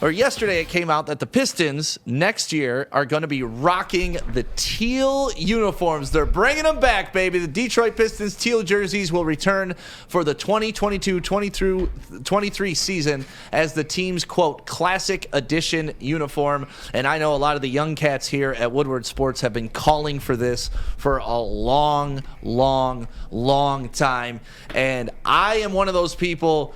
Yesterday it came out that the Pistons next year are going to be rocking the teal uniforms. They're bringing them back, baby. The Detroit Pistons teal jerseys will return for the 2022-23 season as the team's, quote, classic edition uniform. And I know a lot of the young cats here at Woodward Sports have been calling for this for a long time. And I am one of those people.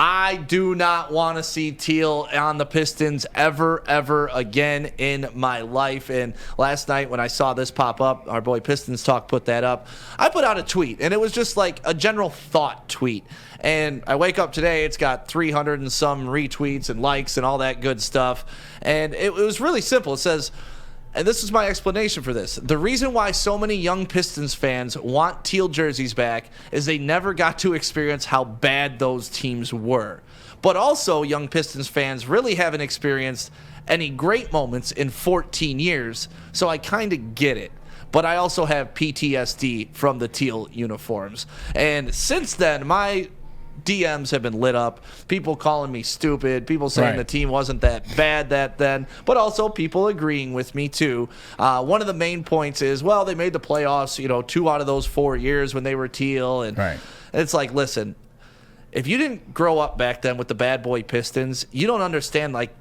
I do not want to see teal on the Pistons ever again in my life. And last night when I saw this pop up, our boy Pistons Talk put that up. I put out a tweet, and it was just like a general thought tweet. And I wake up today, it's got 300 and some retweets and likes and all that good stuff. And it was really simple. It says, and this is my explanation for this. The reason why so many young Pistons fans want teal jerseys back is they never got to experience how bad those teams were. But also, young Pistons fans really haven't experienced any great moments in 14 years, so I kind of get it. But I also have PTSD from the teal uniforms. And since then, my DMs have been lit up. People calling me stupid. People saying the team wasn't that bad then. But also people agreeing with me too. One of the main points is, well, they made the playoffs, 2 out of those 4 years when they were teal. And it's like, listen, if you didn't grow up back then with the bad boy Pistons, you don't understand. Like,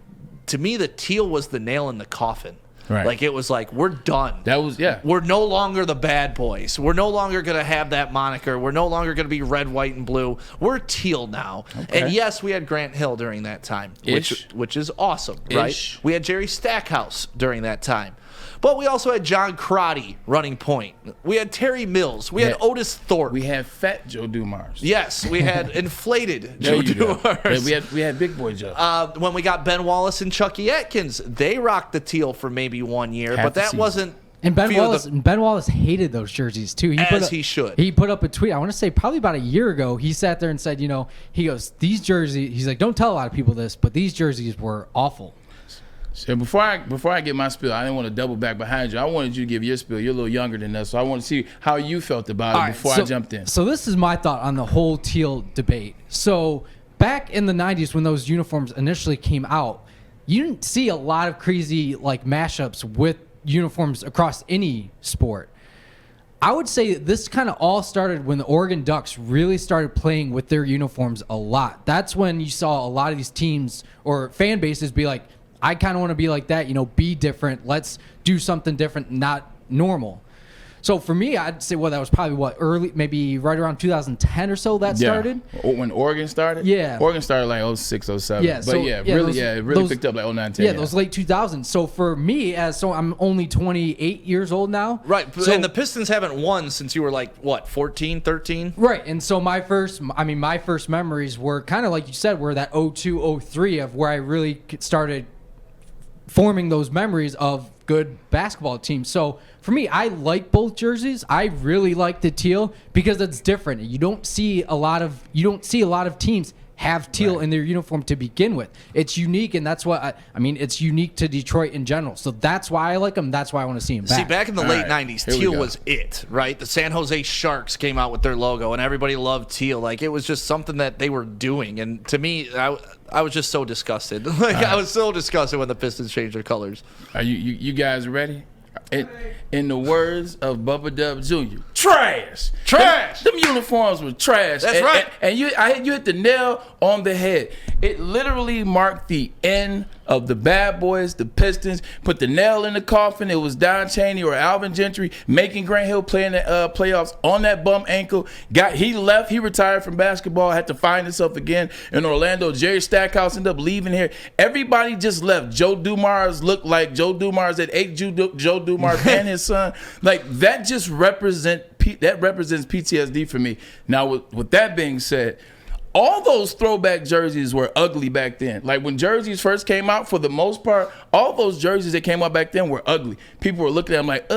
to me, the teal was the nail in the coffin. Right. Like, it was like, we're done. That was, yeah. We're no longer the bad boys. We're no longer going to have that moniker. We're no longer going to be red, white, and blue. We're teal now. Okay. And yes, we had Grant Hill during that time, which is awesome, right? We had Jerry Stackhouse during that time. But we also had John Crotty running point. We had Terry Mills. We had Otis Thorpe. We had fat Joe Dumars. Yes, we had inflated Joe Dumars. We had big boy Joe. When we got Ben Wallace and Chucky Atkins, they rocked the teal for maybe 1 year, but that wasn't. And Ben Wallace hated those jerseys too. He should. He put up a tweet, I want to say probably about a year ago. He sat there and said, he goes, these jerseys, he's like, don't tell a lot of people this, but these jerseys were awful. So before I get my spiel, I didn't want to double back behind you. I wanted you to give your spiel. You're a little younger than us, so I want to see how you felt about it before I jumped in. So this is my thought on the whole teal debate. So back in the 90s when those uniforms initially came out, you didn't see a lot of crazy like mashups with uniforms across any sport. I would say this kind of all started when the Oregon Ducks really started playing with their uniforms a lot. That's when you saw a lot of these teams or fan bases be like, I kind of want to be like that, be different. Let's do something different, not normal. So for me, I'd say, that was probably early, maybe right around 2010 or so that started. When Oregon started? Yeah. Oregon started like 06, 07. Yeah, but it really picked up like 09, 10. Yeah, those late 2000s. So for me, I'm only 28 years old now. Right, and the Pistons haven't won since you were like, 14, 13? Right, and so my first memories were kind of like you said, were that 02, 03 of where I really started forming those memories of good basketball teams. So for me, I like both jerseys. I really like the teal because it's different. You don't see a lot of teams have teal in their uniform to begin with. It's unique, and that's what it's unique to Detroit in general. So that's why I like them. That's why I want to see them back. See, back in the late 90s, teal was it, right? The San Jose Sharks came out with their logo, and everybody loved teal. Like, it was just something that they were doing. And to me, I was just so disgusted. I was so disgusted when the Pistons changed their colors. Are you guys ready? In the words of Bubba Dub Jr., trash. Them uniforms were trash. That's right. And you hit the nail on the head. It literally marked the end of the bad boys, the Pistons. Put the nail in the coffin. It was Don Chaney or Alvin Gentry making Grant Hill play in the playoffs on that bum ankle. He left. He retired from basketball. Had to find himself again in Orlando. Jerry Stackhouse ended up leaving here. Everybody just left. Joe Dumars looked like Joe Dumars at 8 Joe Dumars and his son. Like, that just represents PTSD for me. Now, with that being said, all those throwback jerseys were ugly back then. Like, when jerseys first came out, for the most part, all those jerseys that came out back then were ugly. People were looking at them like,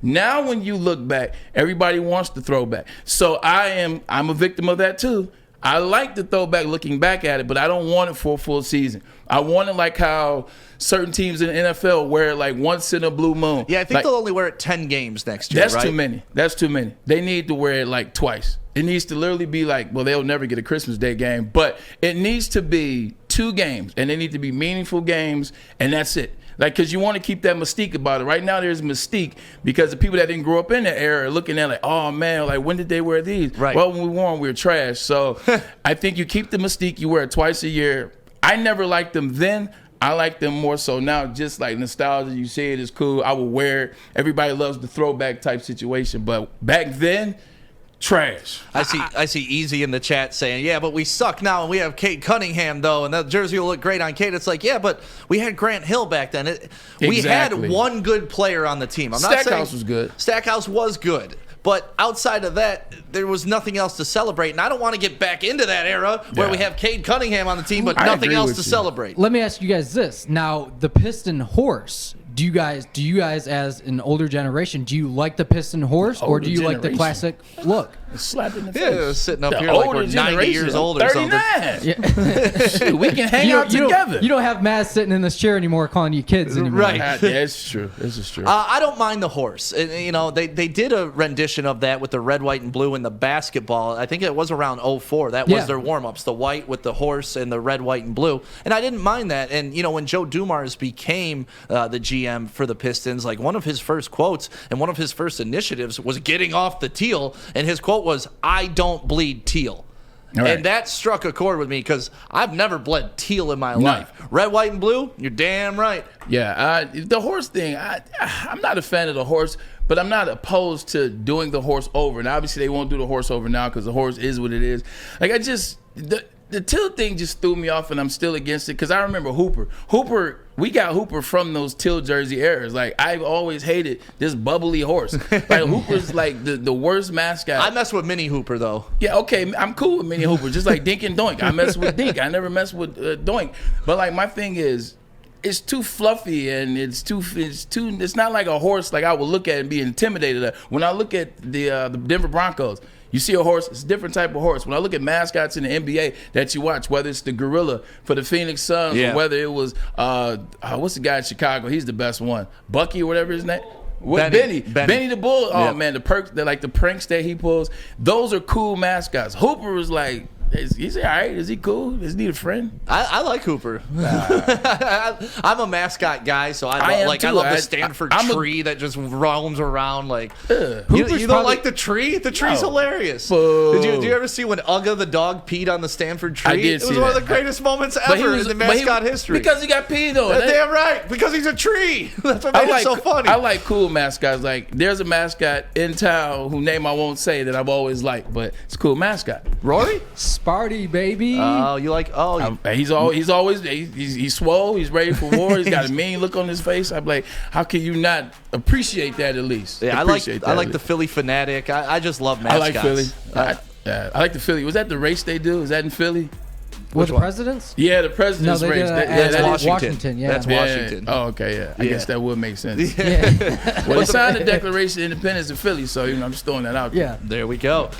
Now when you look back, everybody wants the throwback. So I'm a victim of that too. I like the throwback looking back at it, but I don't want it for a full season. I want it like how certain teams in the NFL wear it like once in a blue moon. Yeah, I think they'll only wear it 10 games next year, That's too many. That's too many. They need to wear it like twice. It needs to literally be like, well, they'll never get a Christmas Day game, but it needs to be 2 games, and they need to be meaningful games, and that's it. Like, because you want to keep that mystique about it. Right now, there's mystique because the people that didn't grow up in that era are looking at like, oh, man, like, when did they wear these? Right. Well, when we wore them, we were trash. So I think you keep the mystique. You wear it twice a year. I never liked them then. I like them more so now, just like nostalgia. You see it is cool. I will wear it. Everybody loves the throwback type situation. But back then, trash. I see Easy in the chat saying, yeah, but we suck now and we have Cade Cunningham, though, and that jersey will look great on Cade. It's like, yeah, but we had Grant Hill back then. We had one good player on the team. I'm not saying Stackhouse was good. Stackhouse was good. But outside of that, there was nothing else to celebrate. And I don't want to get back into that era where we have Cade Cunningham on the team, but nothing else to celebrate. Let me ask you guys this. Now, the Piston horse, do you guys as an older generation, do you like the Piston horse or do you like the classic look? Slap in the face. Yeah, sitting up here like we're 90 years old or 39. something. Yeah. Shoot, we can hang out together. You don't have Maz sitting in this chair anymore calling you kids anymore. Right. Yeah, it's true. This is true. I don't mind the horse. You know, they did a rendition of that with the red, white, and blue in the basketball. I think it was around 04. That was their warm-ups, the white with the horse and the red, white, and blue. And I didn't mind that. And, you know, when Joe Dumars became the GM for the Pistons, like one of his first quotes and one of his first initiatives was getting off the teal. And his quote was, "I don't bleed teal." Right. And that struck a chord with me because I've never bled teal in my life. Red, white, and blue, you're damn right. Yeah, the horse thing, I'm not a fan of the horse, but I'm not opposed to doing the horse over. And obviously they won't do the horse over now because the horse is what it is. Like, the teal thing just threw me off, and I'm still against it because I remember Hooper, we got Hooper from those teal jersey eras. Like, I've always hated this bubbly horse. Like, Hooper's like the worst mascot. I mess with Mini Hooper, though. Yeah, okay, I'm cool with Mini Hooper, just like Dink and Doink. I mess with Dink. I never mess with Doink. But, like, my thing is, it's too fluffy and it's not like a horse like I would look at and be intimidated at. When I look at the Denver Broncos, you see a horse, it's a different type of horse. When I look at mascots in the NBA that you watch, whether it's the gorilla for the Phoenix Suns or whether it was, what's the guy in Chicago? He's the best one. Bucky or whatever his name. Benny the Bull. Oh, man, the pranks that he pulls, those are cool mascots. Hooper was like, he's all right. Is he cool? Does he need a friend? I like Hooper. I'm a mascot guy, so I love the Stanford tree that just roams around. Like, you don't like the tree? The tree's hilarious. Did you ever see when Ugga the dog peed on the Stanford tree? I did. It was one of the greatest moments ever in the mascot history. Because he got peed on. That's damn right. Because he's a tree. That's what made it so funny. I like cool mascots. Like, there's a mascot in town whose name I won't say that I've always liked, but it's a cool mascot. Rory? Sparty, baby. Oh, you like? He's swole. He's ready for war. He's got a mean look on his face. I'm like, how can you not appreciate that at least? Yeah, I like the Philly fanatic. I just love mascots. I like Philly. I like the Philly. Was that the race they do? Is that in Philly? With the presidents? Yeah, the president's race. That's Washington. Yeah, that's Washington. Oh, okay. Yeah, I guess that would make sense. Yeah. Well, they signed the Declaration of Independence in Philly, so I'm just throwing that out there. Yeah, there we go.